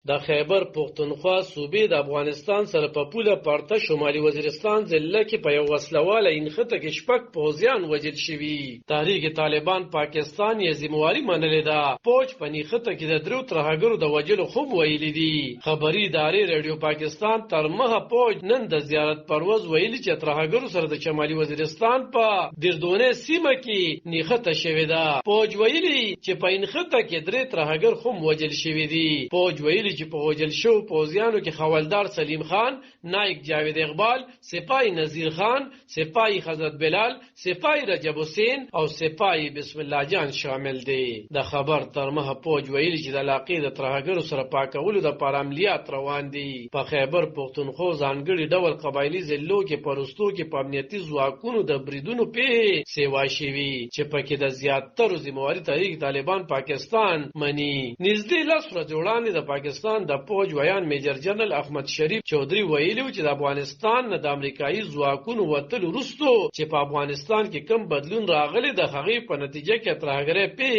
د خیبر پختونخوا صوبې د افغانستان سره په پوله پارته شمالي وزیرستان ضلع کې په یو وسلواله انخته کې شپږ پوځیان وژل شوي. تحریک طالبان پاکستان یې ذمہواري منلې ده. پوج په نښته کې د درو ترهګرو د وژلو خوب ویلي دي. خبري ادارې رادیو پاکستان تر مخه پوج نن د زیارت پروز ویلي چې ترهګرو سره د شمالي وزیرستان په دیردونه سیمه کې نښته شوې ده. پوج ویلي چې په انخته کې درې ترهګر خوب وژل شوي دي. پوج ویلي چې په وژل شو پوځیانو کې حوالدار سلیم خان، نائک جاوید اقبال، سپاهی نذیر خان، سپاهی حضرت بلال، سپاهی رجب حسین او سپاهی بسم الله جان شامل دي. د خبر تر مخه پوج ویلي چې د علاقې د ترهګرو سره پاکولو د عملیات روان دي. په خیبر پختونخوا ځانګړي ډول قبایلی ضلعو کې پرستو کې په امنیتي ځواکونو د بریدونو په سیوا شوي چې پکې د زیاترو ذمہواري تحریک طالبان پاکستان مني. نږدې 10 ورځې وړاندې د پاکستان د پوج ویان میجر جنرال احمد شریف چودھری ویلي چې د افغانستان نه د امریکایي ځواکونو وتل وروسته چې په افغانستان کې کم بدلون راغلی د هغې په نتیجه کې ترهګرۍ په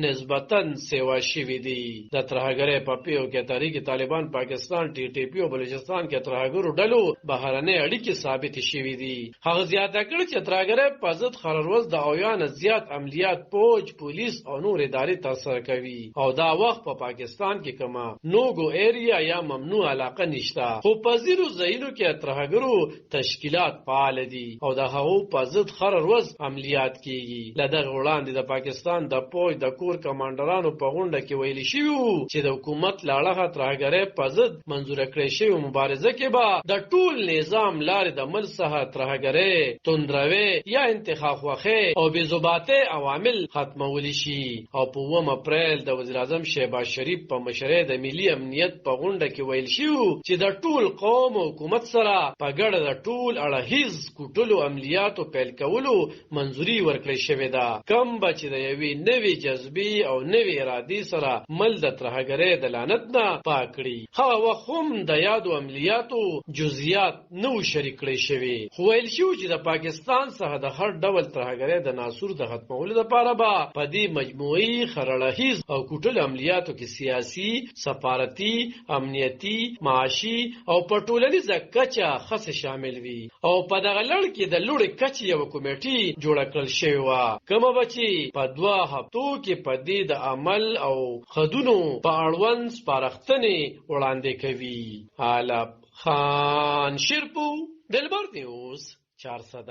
نسبتا سیوا شوي دي. د ترهګرۍ په پیو کې تحریک طالبان پاکستان ټي ټي پی او بلوچستان کې ترهګرو ډلو بهرنۍ اړیکې ثابت شوي دي. هغه زیاته کړ چې ترهګرۍ په ضد هر ورځ د اویان زیات عملیات پوج، پولیس او نور ادارې ترسره کوي او دا وخت په پاکستان کې کما نوګو ایریا یا ممنوع علاقه نشته. خو په زیرو ځایونو کې ترهګرو تشکیلات فعال دي او د هغو په ضد هر ورځ عملیات کیږي. لدغه وړاندې د پاکستان د پوج د کور کمانډرانو په غونډه کې ویلي شوی چې د حکومت لاړه ترهګرۍ په ضد منظور کړی شوی مبارزه کې به د ټول نظام لارې د مل څخه ترهګرۍ، توندروي یا انتخاب خوخه او بې ثباته عوامل ختمول شي. او په 1 اپریل د وزیر اعظم شهباز شریف په مشرۍ د ملي امنیت په غونډه کې ویل شو چې د ټول قوم او حکومت سره په ګډه د ټول اړهیز کوټلو عملیاتو پیل کولو منځوري ورکړل شوې ده. کم بچ د یوې نوې جذبې او نوې ارادې سره مل د ترهګرۍ د لعنت نه پاکړي. هغه وخت هم د یادو عملیاتو جزئیات نو شریک کړي شوی. خو ویل شو چې د پاکستان څخه د هر ډول ترهګرۍ د ناسور د ختمولو لپاره به په دې مجموعي خرړهیز او کوټلو عملیاتو کې سیاسي، سفارتي، امنیتي، معاشي او پټولنیزه کچه خاصه شامل وي. او په دغه لړ کې د لوړې کچې یو کمیټې جوړه کړل شوې وه کومه به چې په 2 هفتو کې په دې د عمل او خدونو په اړوند سپارښتنې وړاندې کوي. علب خان شیرپو، دلبر نیوز 400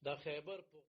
د خیبر